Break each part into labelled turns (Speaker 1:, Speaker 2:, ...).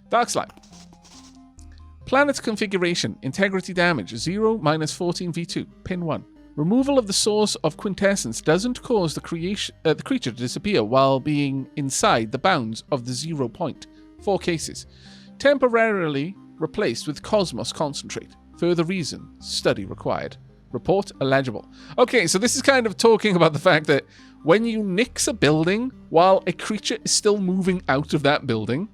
Speaker 1: Dark slime. Planet configuration. Integrity damage. 0 - 14 V2. Pin 1. Removal of the source of quintessence doesn't cause the creature to disappear while being inside the bounds of the 0 point. 4 cases. Temporarily replaced with Cosmos concentrate. Further reason. Study required. Report illegible. Okay, so this is kind of talking about the fact that when you nix a building while a creature is still moving out of that building,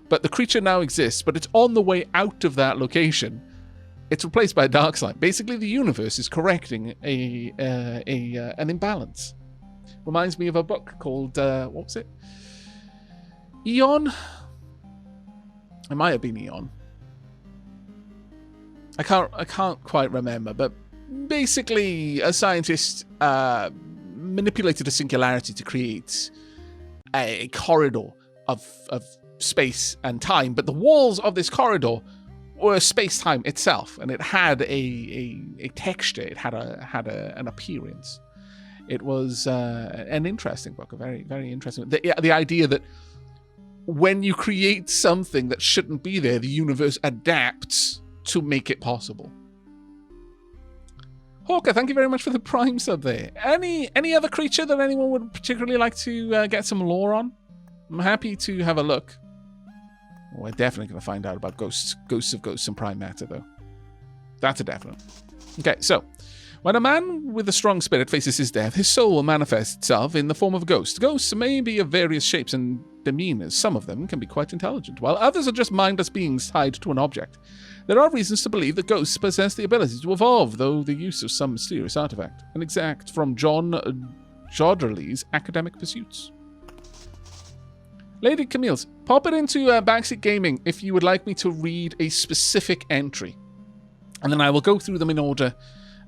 Speaker 1: but the creature now exists, but it's on the way out of that location, it's replaced by a dark slime. Basically, the universe is correcting an imbalance. Reminds me of a book called, what was it? Eon? It might have been Eon. I can't quite remember, but basically a scientist manipulated a singularity to create a corridor of space and time, but the walls of this corridor were space-time itself, and it had a texture, it had an appearance. It was an interesting book, a very, very interesting. The idea that when you create something that shouldn't be there, the universe adapts to make it possible. Hawker, thank you very much for the Prime sub there. Any other creature that anyone would particularly like to get some lore on? I'm happy to have a look. We're definitely going to find out about ghosts of ghosts and Prime Matter, though. That's a definite. Okay, so when a man with a strong spirit faces his death, his soul will manifest itself in the form of a ghost. Ghosts may be of various shapes and demeanors. Some of them can be quite intelligent, while others are just mindless beings tied to an object. There are reasons to believe that ghosts possess the ability to evolve, though the use of some mysterious artifact. An extract from John Jodderly's Academic Pursuits. Lady Camille's, pop it into Backseat Gaming if you would like me to read a specific entry. And then I will go through them in order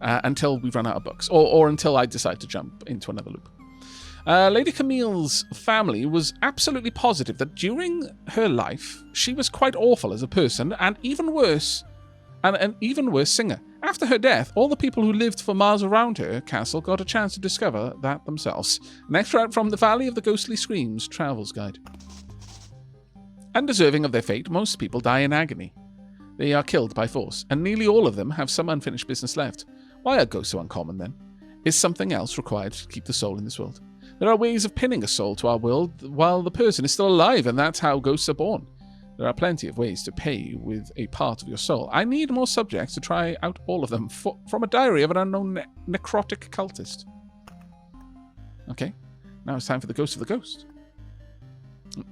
Speaker 1: until we run out of books, or until I decide to jump into another loop. Lady Camille's family was absolutely positive that during her life, she was quite awful as a person, and even worse, an even worse singer. After her death, all the people who lived for miles around her castle got a chance to discover that themselves. An extract from the Valley of the Ghostly Screams Travel's Guide. Undeserving of their fate, most people die in agony. They are killed by force, and nearly all of them have some unfinished business left. Why are ghosts so uncommon, then? Is something else required to keep the soul in this world? There are ways of pinning a soul to our world while the person is still alive, and that's how ghosts are born. There are plenty of ways to pay with a part of your soul. I need more subjects to try out all of them from a diary of an unknown necrotic cultist. Okay, now it's time for the ghost of the ghost.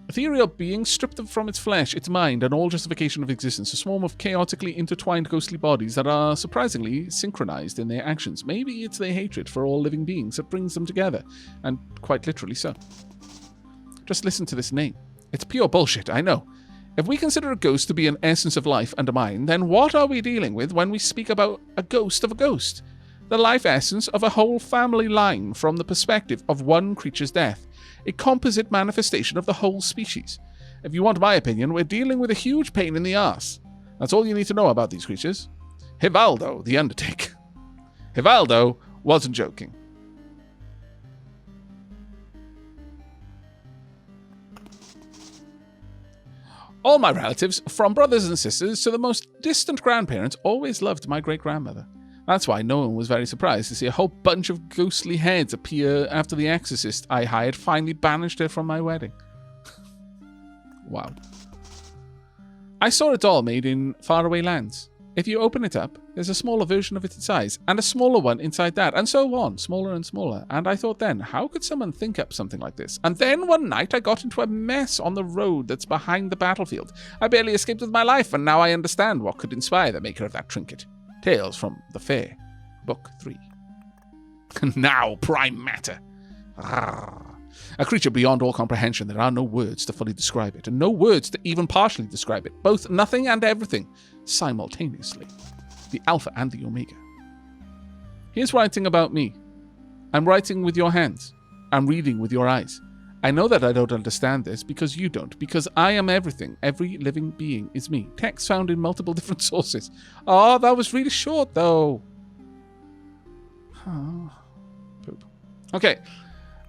Speaker 1: Ethereal being stripped from its flesh, its mind, and all justification of existence. A swarm of chaotically intertwined ghostly bodies that are surprisingly synchronized in their actions. Maybe it's their hatred for all living beings that brings them together, and quite literally so. Just listen to this name. It's pure bullshit, I know. If we consider a ghost to be an essence of life and a mind, then what are we dealing with when we speak about a ghost of a ghost? The life essence of a whole family line from the perspective of one creature's death. A composite manifestation of the whole species. If you want my opinion, we're dealing with a huge pain in the arse. That's all you need to know about these creatures. Hivaldo, the Undertaker. Hivaldo wasn't joking. All my relatives, from brothers and sisters to the most distant grandparents, always loved my great-grandmother. That's why no one was very surprised to see a whole bunch of ghostly heads appear after the exorcist I hired finally banished her from my wedding. Wow. I saw a doll made in faraway lands. If you open it up, there's a smaller version of it in size, and a smaller one inside that, and so on, smaller and smaller. And I thought then, how could someone think up something like this? And then one night I got into a mess on the road that's behind the battlefield. I barely escaped with my life, and now I understand what could inspire the maker of that trinket. Tales from the Fair, Book 3. Now, Prime Matter. A creature beyond all comprehension. There are no words to fully describe it, and no words to even partially describe it. Both nothing and everything, simultaneously. The Alpha and the Omega. Here's writing about me. I'm writing with your hands. I'm reading with your eyes. I know that I don't understand this because you don't, because I am everything. Every living being is me. Text found in multiple different sources. Oh, that was really short, though. Oh, poop. Okay.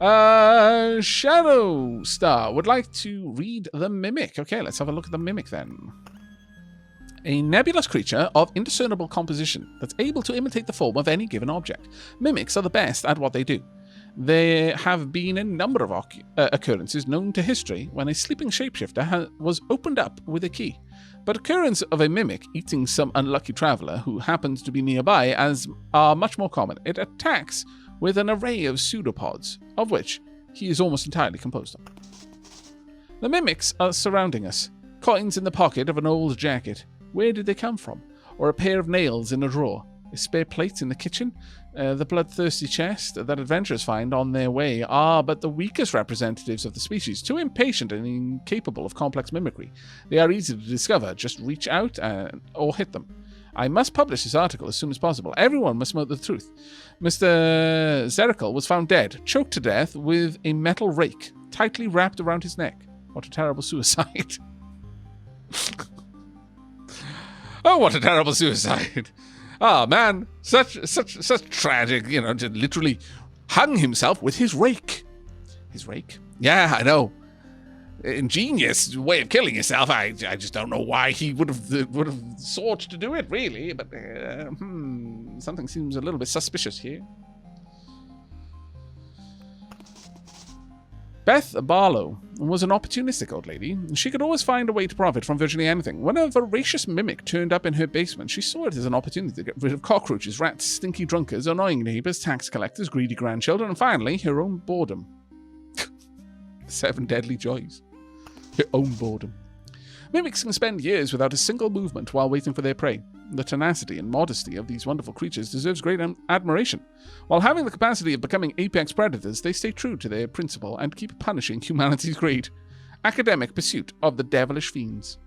Speaker 1: Shadow Star would like to read the Mimic. Okay, let's have a look at the Mimic then. A nebulous creature of indiscernible composition that's able to imitate the form of any given object. Mimics are the best at what they do. There have been a number of occurrences known to history when a sleeping shapeshifter was opened up with a key. But occurrence of a mimic eating some unlucky traveller who happens to be nearby are much more common. It attacks with an array of pseudopods, of which he is almost entirely composed of. The mimics are surrounding us. Coins in the pocket of an old jacket. Where did they come from? Or a pair of nails in a drawer? A spare plate in the kitchen? The bloodthirsty chest that adventurers find on their way are but the weakest representatives of the species, too impatient and incapable of complex mimicry. They are easy to discover. Just reach out or hit them. I must publish this article as soon as possible. Everyone must know the truth. Mr. Zerical was found dead, choked to death with a metal rake tightly wrapped around his neck. What a terrible suicide. Oh, what a terrible suicide. Oh, man. Such tragic, to literally hung himself with his rake. His rake? Yeah, I know. Ingenious way of killing yourself. I just don't know why he would have sought to do it, really. But, something seems a little bit suspicious here. Beth Barlow was an opportunistic old lady. She could always find a way to profit from virtually anything. When a voracious mimic turned up in her basement, she saw it as an opportunity to get rid of cockroaches, rats, stinky drunkards, annoying neighbours, tax collectors, greedy grandchildren, and finally, her own boredom. 7 deadly joys. Her own boredom. Mimics can spend years without a single movement while waiting for their prey. The tenacity and modesty of these wonderful creatures deserves great admiration. While having the capacity of becoming apex predators, they stay true to their principle and keep punishing humanity's greed. Academic pursuit of the devilish fiends.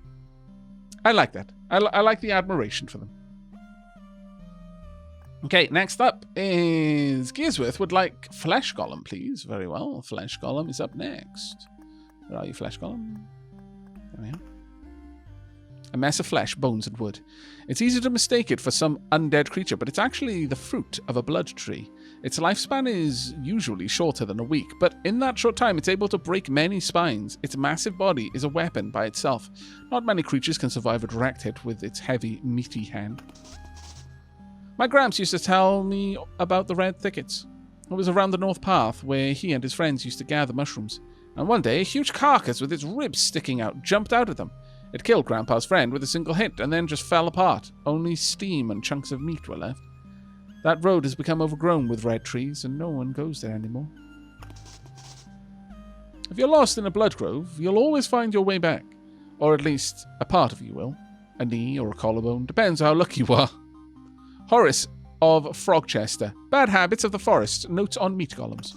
Speaker 1: I like that. I like the admiration for them. Okay, next up is Gearsworth would like Flesh Golem, please. Very well, Flesh Golem is up next. Where are you, Flesh Golem? There we are. A mess of flesh, bones, and wood. It's easy to mistake it for some undead creature, but it's actually the fruit of a blood tree. Its lifespan is usually shorter than a week, but in that short time it's able to break many spines. Its massive body is a weapon by itself. Not many creatures can survive a direct hit with its heavy, meaty hand. My Gramps used to tell me about the red thickets. It was around the North Path where he and his friends used to gather mushrooms. And one day, a huge carcass with its ribs sticking out jumped out at them. It killed Grandpa's friend with a single hit and then just fell apart. Only steam and chunks of meat were left. That road has become overgrown with red trees and no one goes there anymore. If you're lost in a blood grove, you'll always find your way back. Or at least, a part of you will. A knee or a collarbone, depends how lucky you are. Horace of Frogchester. Bad habits of the forest. Notes on meat golems.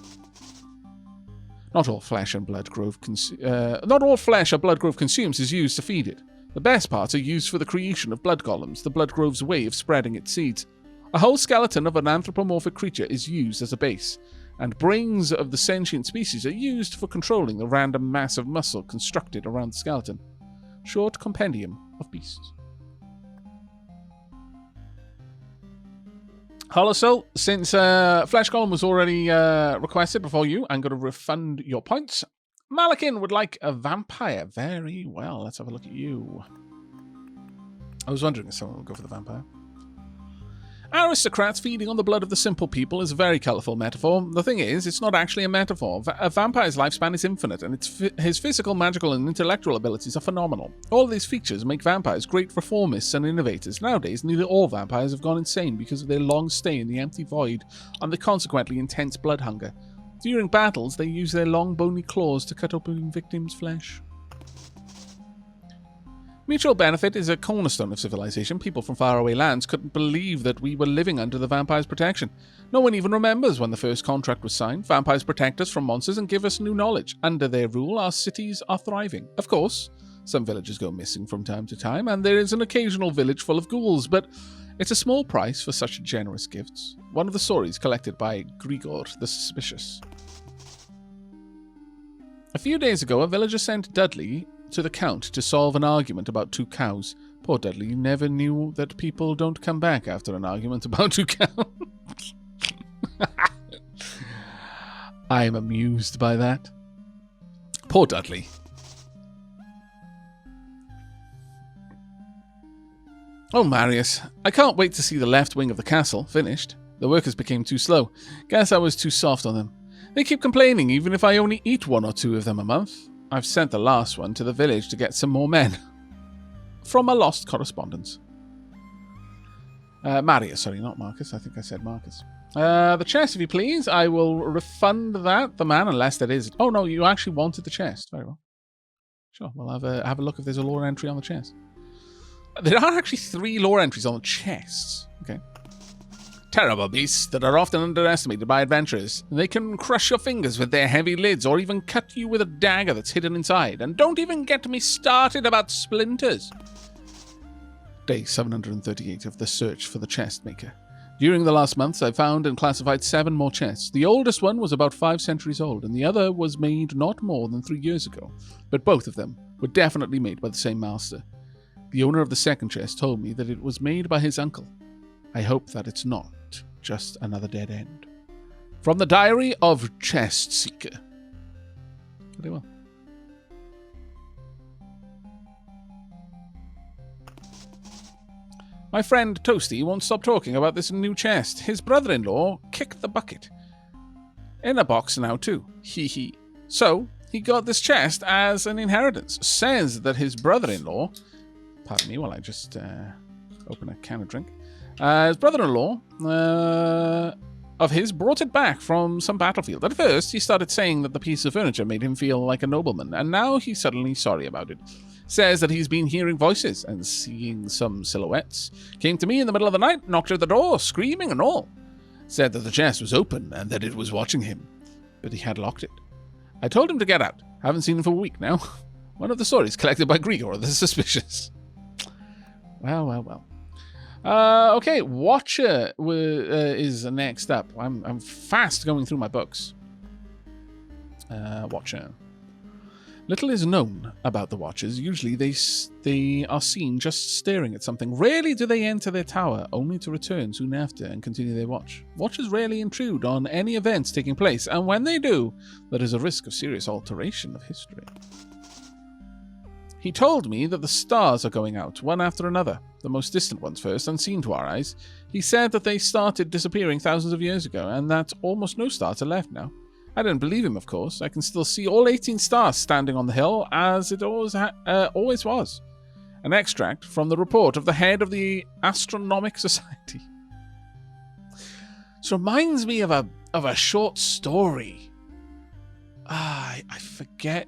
Speaker 1: Not all flesh a blood grove consumes is used to feed it. The best parts are used for the creation of blood golems, the blood grove's way of spreading its seeds. A whole skeleton of an anthropomorphic creature is used as a base, and brains of the sentient species are used for controlling the random mass of muscle constructed around the skeleton. Short compendium of beasts. Hollow Soul, since Flesh Golem was already requested before you, I'm going to refund your points. Malakin would like a vampire. Very well. Let's have a look at you. I was wondering if someone would go for the vampire. Aristocrats feeding on the blood of the simple people is a very colourful metaphor. The thing is, it's not actually a metaphor. A vampire's lifespan is infinite, and his physical, magical, and intellectual abilities are phenomenal. All of these features make vampires great reformists and innovators. Nowadays, nearly all vampires have gone insane because of their long stay in the empty void and the consequently intense blood hunger. During battles, they use their long, bony claws to cut open victims' flesh. Mutual benefit is a cornerstone of civilization. People from faraway lands couldn't believe that we were living under the vampire's protection. No one even remembers when the first contract was signed. Vampires protect us from monsters and give us new knowledge. Under their rule, our cities are thriving. Of course, some villages go missing from time to time, and there is an occasional village full of ghouls, but it's a small price for such generous gifts. One of the stories collected by Grigor the Suspicious. A few days ago, a villager sent Dudley to the Count to solve an argument about 2 cows. Poor Dudley never knew that people don't come back after an argument about 2 cows. I am amused by that. Poor Dudley. Oh, Marius, I can't wait to see the left wing of the castle finished. The workers became too slow. Guess I was too soft on them. They keep complaining even if I only eat 1 or 2 of them a month. I've sent the last one to the village to get some more men. From a lost correspondence. Marius, sorry, not Marcus. I think I said Marcus. The chest, if you please. I will refund the man, unless that is... Oh, no, you actually wanted the chest. Very well. Sure, we'll have a look if there's a lore entry on the chest. There are actually 3 lore entries on the chests. Okay. Terrible beasts that are often underestimated by adventurers. They can crush your fingers with their heavy lids or even cut you with a dagger that's hidden inside. And don't even get me started about splinters. Day 738 of the search for the chest maker. During the last months, I found and classified 7 more chests. The oldest one was about 5 centuries old, and the other was made not more than 3 years ago. But both of them were definitely made by the same master. The owner of the second chest told me that it was made by his uncle. I hope that it's not just another dead end. From the Diary of Chest Seeker. Very well. My friend Toasty won't stop talking about this new chest. His brother-in-law kicked the bucket. In a box now too. Hee hee. So, he got this chest as an inheritance. Says that his brother-in-law... Pardon me while I just open a can of drink. His brother-in-law of his brought it back from some battlefield. At first, he started saying that the piece of furniture made him feel like a nobleman, and now he's suddenly sorry about it. Says that he's been hearing voices and seeing some silhouettes. Came to me in the middle of the night, knocked at the door, screaming and all. Said that the chest was open and that it was watching him, but he had locked it. I told him to get out. Haven't seen him for a week now. One of the stories collected by Grigor, the suspicious. Well. Okay, Watcher is next up. I'm fast going through my books. Watcher. Little is known about the Watchers. Usually they are seen just staring at something. Rarely do they enter their tower, only to return soon after and continue their watch. Watchers rarely intrude on any events taking place, and when they do, there is a risk of serious alteration of history. He told me that the stars are going out, one after another, the most distant ones first, unseen to our eyes. He said that they started disappearing thousands of years ago, and that almost no stars are left now. I didn't believe him, of course. I can still see all 18 stars standing on the hill, as it always was. An extract from the report of the head of the Astronomic Society. This reminds me of a short story. I forget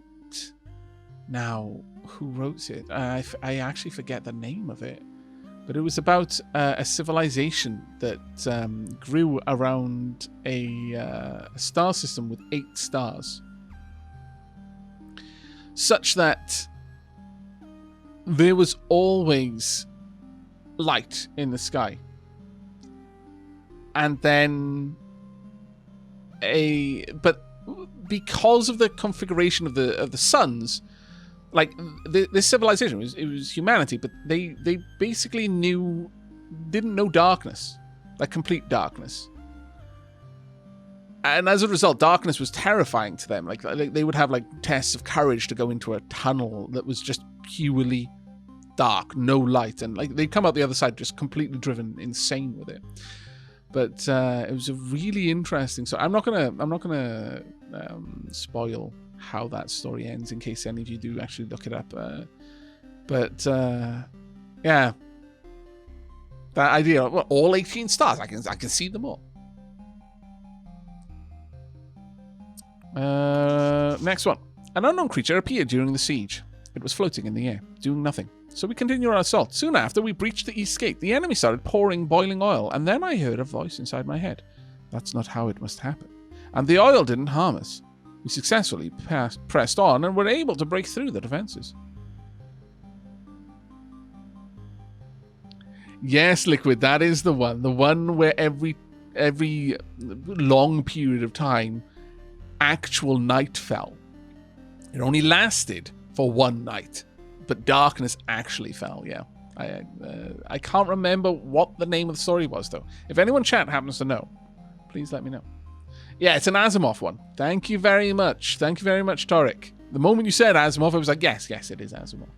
Speaker 1: now who wrote it. I actually forget the name of it. But it was about a civilization that grew around a star system with 8 stars. Such that there was always light in the sky. And then but because of the configuration of the suns, like this civilization was humanity, but they basically didn't know darkness, like complete darkness, and as a result, darkness was terrifying to them. Like they would have like tests of courage to go into a tunnel that was just purely dark, no light, and like they'd come out the other side just completely driven insane with it. But it was a really interesting. So I'm not gonna spoil how that story ends in case any of you do actually look it up. Yeah, that idea of all 18 stars, I can see them all. Next one. An unknown creature appeared during the siege. It was floating in the air, doing nothing. So we continued our assault. Soon after, we breached the east gate. The enemy started pouring boiling oil, and then I heard a voice inside my head. That's not how it must happen. And the oil didn't harm us. We successfully pressed on and were able to break through the defenses. Yes, Liquid, that is the one. The one where every long period of time, actual night fell. It only lasted for one night, but darkness actually fell, yeah. I can't remember what the name of the story was, though. If anyone in chat happens to know, please let me know. Yeah, it's an Asimov one. Thank you very much. Thank you very much, Torek. The moment you said Asimov, I was like, yes, it is Asimov.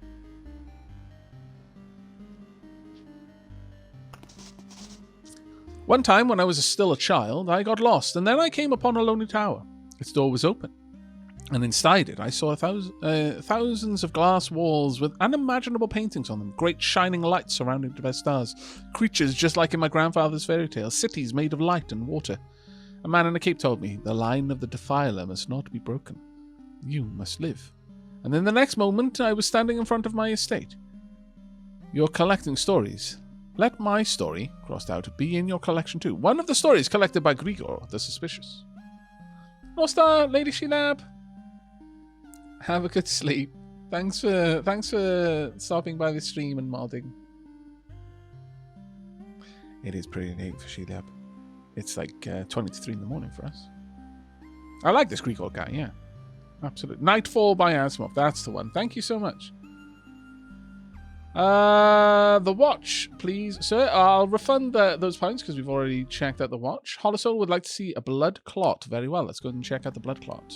Speaker 1: One time, when I was still a child, I got lost, and then I came upon a lonely tower. Its door was open, and inside it I saw thousands of glass walls with unimaginable paintings on them, great shining lights surrounded by stars, creatures just like in my grandfather's fairy tales, cities made of light and water. A man in a cape told me, the line of the defiler must not be broken. You must live. And then the next moment, I was standing in front of my estate. You're collecting stories. Let my story, crossed out, be in your collection too. One of the stories collected by Grigor, the Suspicious. Nostar, Lady Shilab. Have a good sleep. Thanks for stopping by the stream and modding. It is pretty late for Shilab. It's like 20 to 3 in the morning for us. I like this Grigor guy, yeah. Absolutely. Nightfall by Asimov. That's the one. Thank you so much. The watch, please, sir. I'll refund those points because we've already checked out the watch. Holosoul would like to see a blood clot. Very well. Let's go ahead and check out the blood clot.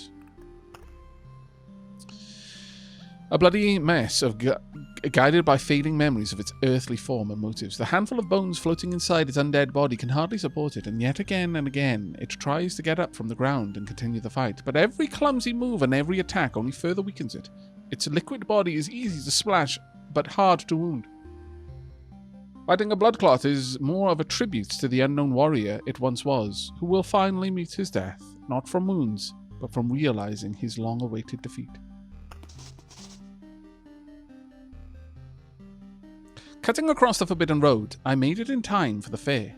Speaker 1: A bloody mess of guided by fading memories of its earthly form and motives. The handful of bones floating inside its undead body can hardly support it, and yet again and again it tries to get up from the ground and continue the fight. But every clumsy move and every attack only further weakens it. Its liquid body is easy to splash, but hard to wound. Fighting a blood clot is more of a tribute to the unknown warrior it once was, who will finally meet his death, not from wounds, but from realizing his long-awaited defeat. Cutting across the Forbidden Road, I made it in time for the fair.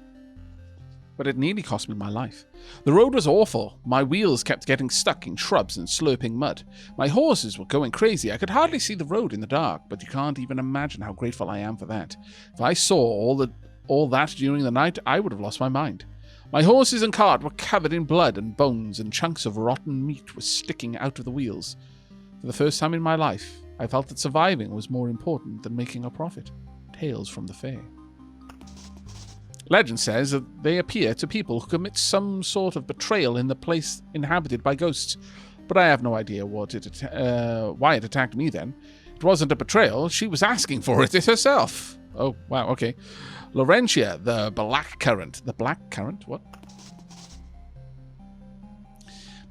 Speaker 1: But it nearly cost me my life. The road was awful. My wheels kept getting stuck in shrubs and slurping mud. My horses were going crazy. I could hardly see the road in the dark, but you can't even imagine how grateful I am for that. If I saw all that during the night, I would have lost my mind. My horses and cart were covered in blood and bones, and chunks of rotten meat were sticking out of the wheels. For the first time in my life, I felt that surviving was more important than making a profit. Tales from the fair. Legend says that they appear to people who commit some sort of betrayal in the place inhabited by ghosts, but I have no idea why it attacked me then. It wasn't a betrayal, she was asking for it herself. Oh, wow, okay. Laurentia, the Black Current. The Black Current? What?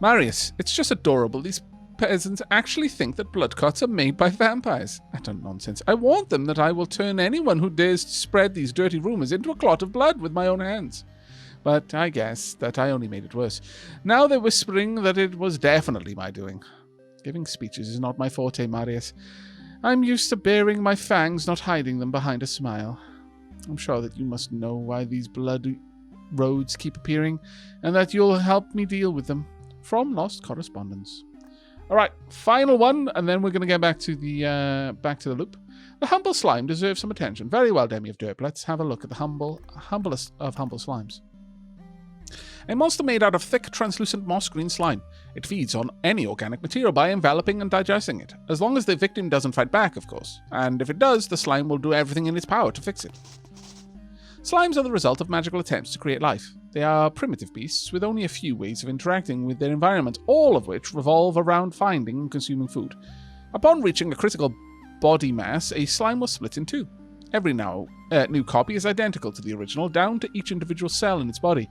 Speaker 1: Marius, it's just adorable. These peasants actually think that blood clots are made by vampires. Utter nonsense. I warned them that I will turn anyone who dares to spread these dirty rumors into a clot of blood with my own hands. But I guess that I only made it worse. Now they're whispering that it was definitely my doing. Giving speeches is not my forte, Marius. I'm used to baring my fangs, not hiding them behind a smile. I'm sure that you must know why these blood roads keep appearing, and that you'll help me deal with them. From Lost Correspondence. All right, final one, and then we're going to get back to the loop. The humble slime deserves some attention. Very well, Demi of Derp. Let's have a look at the humblest of humble slimes. A monster made out of thick, translucent moss green slime. It feeds on any organic material by enveloping and digesting it, as long as the victim doesn't fight back, of course. And if it does, the slime will do everything in its power to fix it. Slimes are the result of magical attempts to create life. They are primitive beasts with only a few ways of interacting with their environment, all of which revolve around finding and consuming food. Upon reaching a critical body mass, a slime will split in two. Every new copy is identical to the original, down to each individual cell in its body,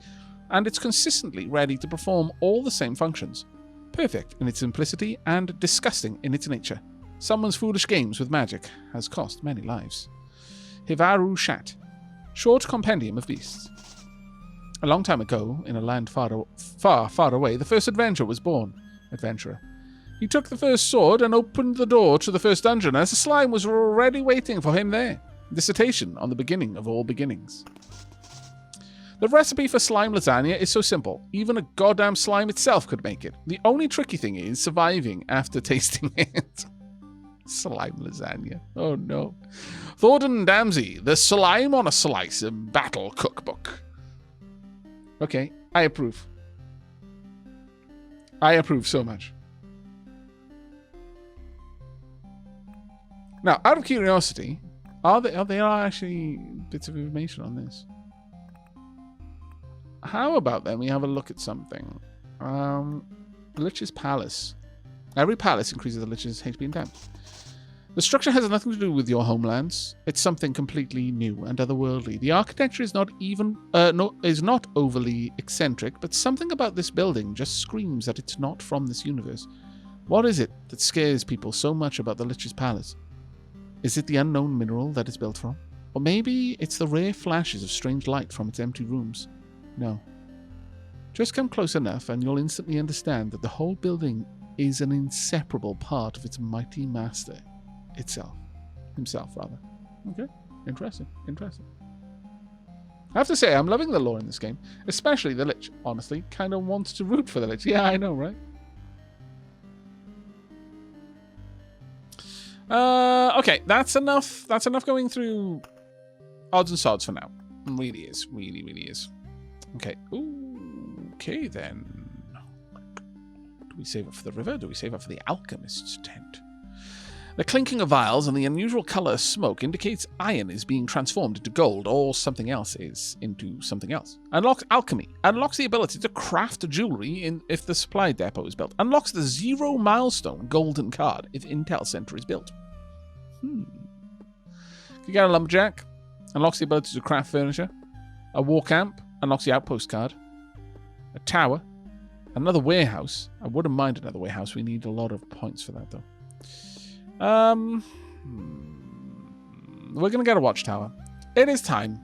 Speaker 1: and it's consistently ready to perform all the same functions. Perfect in its simplicity and disgusting in its nature. Someone's foolish games with magic has cost many lives. Hivaru Shat. Short compendium of beasts. A long time ago, in a land far away, the first adventurer was born. Adventurer. He took the first sword and opened the door to the first dungeon, as the slime was already waiting for him there. Dissertation on the beginning of all beginnings. The recipe for slime lasagna is so simple. Even a goddamn slime itself could make it. The only tricky thing is surviving after tasting it. Slime lasagna. Oh no. Thornton Damsey, the slime on a slice of battle cookbook. Okay, I approve. I approve so much. Now, out of curiosity, are there actually bits of information on this? How about then we have a look at something? Lich's Palace. Every palace increases the Lich's HP and damage. The structure has nothing to do with your homelands. It's something completely new and otherworldly. The architecture is not overly eccentric, but something about this building just screams that it's not from this universe. What is it that scares people so much about the Lich's Palace? Is it the unknown mineral that it's built from? Or maybe it's the rare flashes of strange light from its empty rooms? No. Just come close enough and you'll instantly understand that the whole building is an inseparable part of its mighty master. Himself, rather. Okay, interesting. I have to say, I'm loving the lore in this game, especially the Lich. Honestly, kind of wants to root for the Lich. Yeah, I know, right? Okay, that's enough. That's enough going through odds and sods for now. It really is. Really is. Okay. Ooh, okay, then. Do we save up for the river? Do we save up for the alchemist's tent? The clinking of vials and the unusual color of smoke indicates iron is being transformed into gold, or something else is into something else. Unlocks alchemy. Unlocks the ability to craft jewelry if the supply depot is built. Unlocks the 0 milestone golden card if Intel Center is built. You get a lumberjack. Unlocks the ability to craft furniture. A war camp. Unlocks the outpost card. A tower. Another warehouse. I wouldn't mind another warehouse. We need a lot of points for that, though. We're going to get a watchtower. It is time.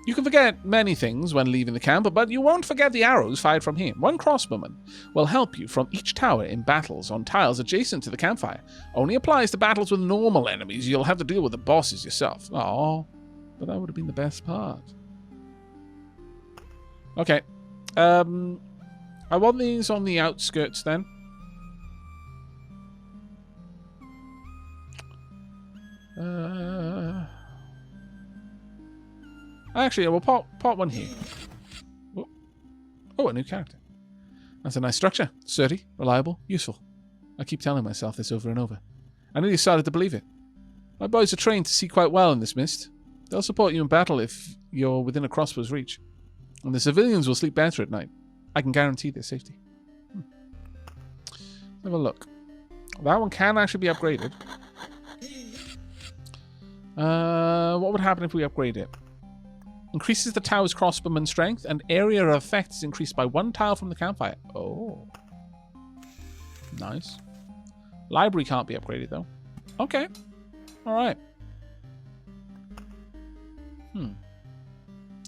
Speaker 1: You can forget many things when leaving the camp, but you won't forget the arrows fired from here. One crossbowman will help you from each tower in battles on tiles adjacent to the campfire. Only applies to battles with normal enemies. You'll have to deal with the bosses yourself. Oh, but that would have been the best part. Okay. I want these on the outskirts then. Actually, we'll pop one here. Oh, a new character. That's a nice structure. Sturdy, reliable, useful. I keep telling myself this over and over. I nearly started to believe it. My boys are trained to see quite well in this mist. They'll support you in battle if you're within a crossbow's reach. And the civilians will sleep better at night. I can guarantee their safety. Let's have a look. That one can actually be upgraded. What would happen if we upgrade it? Increases the tower's crossbowman strength and area of effect is increased by 1 tile from the campfire. Oh. Nice. Library can't be upgraded, though. Okay. Alright.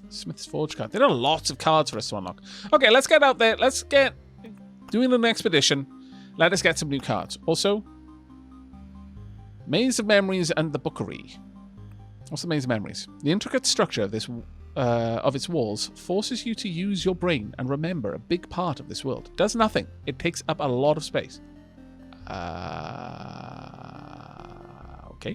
Speaker 1: Smith's Forge card. There are lots of cards for us to unlock. Okay, let's get out there. Let's get doing an expedition. Let us get some new cards. Also, Maze of Memories and the Bookery. What's the Maze of Memories? The intricate structure of this of its walls forces you to use your brain and remember a big part of this world. It does nothing. It takes up a lot of space. Okay.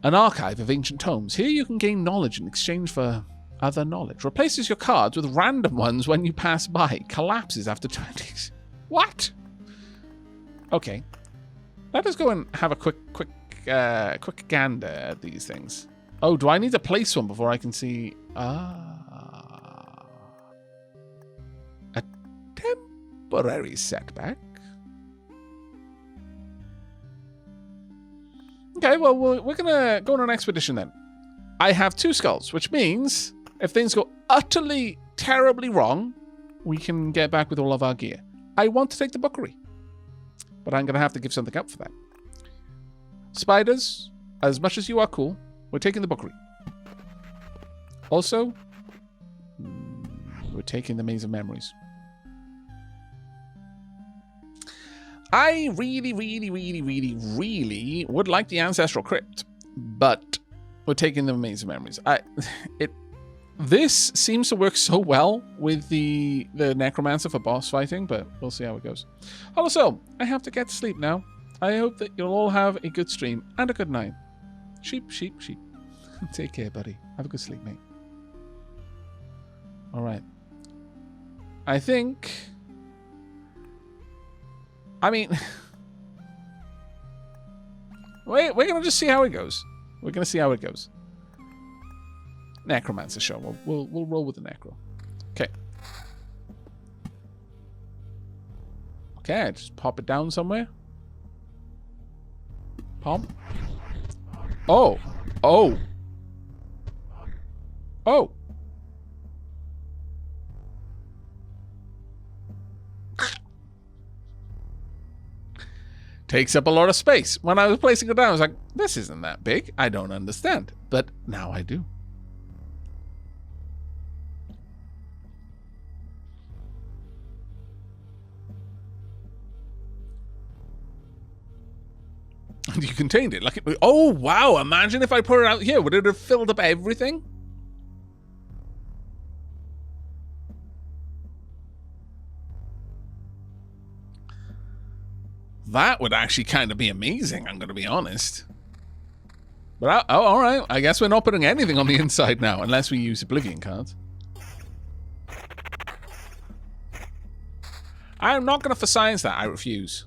Speaker 1: An archive of ancient tomes. Here you can gain knowledge in exchange for other knowledge. Replaces your cards with random ones when you pass by. Collapses after 20. What? Okay. Let us go and have a quick gander at these things. Oh, do I need to place one before I can see? A temporary setback. Okay, well, we're gonna go on an expedition then. I have 2 skulls, which means if things go utterly, terribly wrong, we can get back with all of our gear. I want to take the Bookery, but I'm gonna have to give something up for that. Spiders, as much as you are cool, we're taking the Bookery. Also, we're taking the Maze of Memories. I really would like the Ancestral Crypt, but we're taking the Maze of Memories. This seems to work so well with the Necromancer for boss fighting, but we'll see how it goes. Also, I have to get to sleep now. I hope that you'll all have a good stream and a good night. Sheep. Take care, buddy. Have a good sleep, mate. All right. I think... I mean... we're going to just see how it goes. We're going to see how it goes. Necromancer show. We'll roll with the Necro. Okay. Okay, just pop it down somewhere. Pump. Oh. Oh. Oh. Takes up a lot of space. When I was placing it down, I was like, this isn't that big. I don't understand. But now I do. And you contained it. Like it, oh, wow. Imagine if I put it out here. Would it have filled up everything? That would actually kind of be amazing, I'm going to be honest. But, oh, all right. I guess we're not putting anything on the inside now, unless we use Oblivion cards. I'm not going to for science that. I refuse.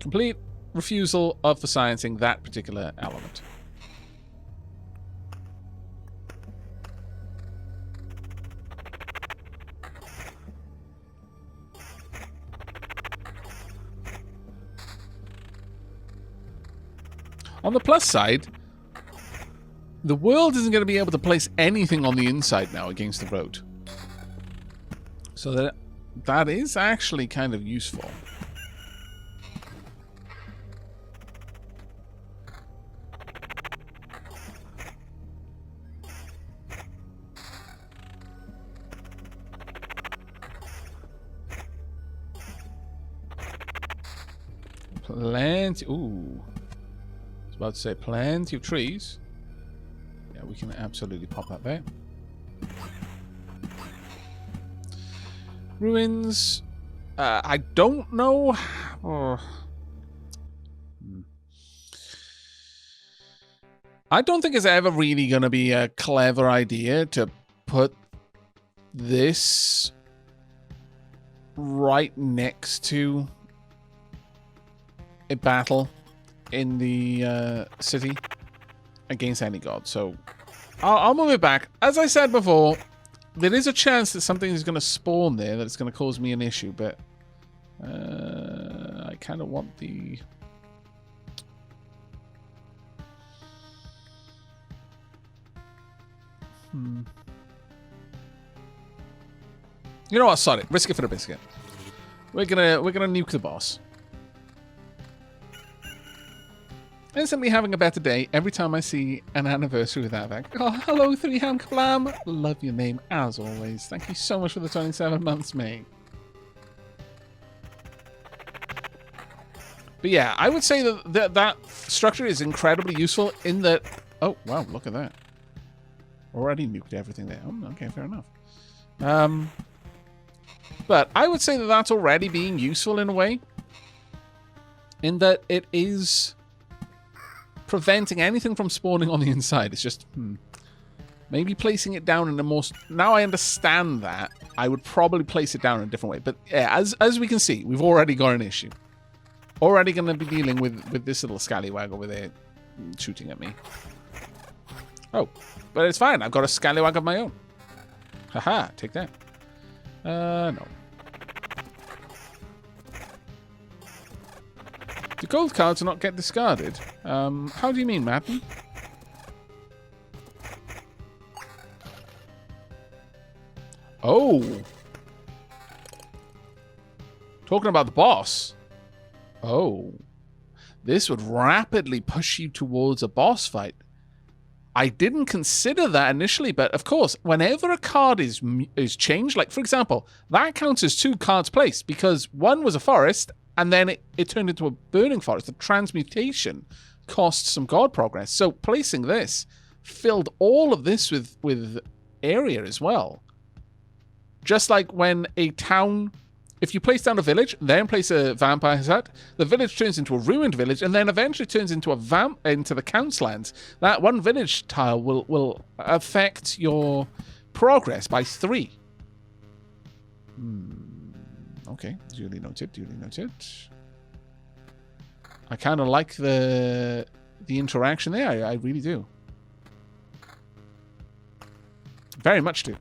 Speaker 1: Complete refusal of for sciencing that particular element. On the plus side, the world isn't going to be able to place anything on the inside now against the road. So that is actually kind of useful. Plenty. Ooh. I was about to say plenty of trees. Yeah, we can absolutely pop that there. Ruins. I don't know. I don't think it's ever really going to be a clever idea to put this right next to a battle in the city against any god. So I'll move it back. As I said before, there is a chance that something is going to spawn there that's going to cause me an issue, but I kind of want the... You know what? Sorry, risk it for the biscuit. We're gonna nuke the boss. Instantly having a better day every time I see an anniversary with Aavak. Oh, hello, 3ham Kablam. Love your name as always. Thank you so much for the 27 months, mate. But yeah, I would say that structure is incredibly useful in that... Oh, wow, look at that. Already nuked everything there. Oh, okay, fair enough. But I would say that that's already being useful in a way. In that it is preventing anything from spawning on the inside. It's just, maybe placing it down in a more... Now I understand that. I would probably place it down in a different way. But yeah, as we can see, we've already got an issue. Already going to be dealing with this little scallywag over there shooting at me. Oh, but it's fine. I've got a scallywag of my own. Haha, take that. No. The gold cards do not get discarded. How do you mean, Madden? Oh. Talking about the boss. Oh. This would rapidly push you towards a boss fight. I didn't consider that initially, but of course, whenever a card is changed, like for example, that counts as 2 cards placed because one was a forest and then it turned into a burning forest. The transmutation cost some god progress. So placing this filled all of this with area as well. Just like when a town... If you place down a village, then place a vampire hut, the village turns into a ruined village, and then eventually turns into into the Count's lands. That one village tile will affect your progress by 3. Okay, duly noted, duly noted. I kind of like the interaction there. I really do. Very much do.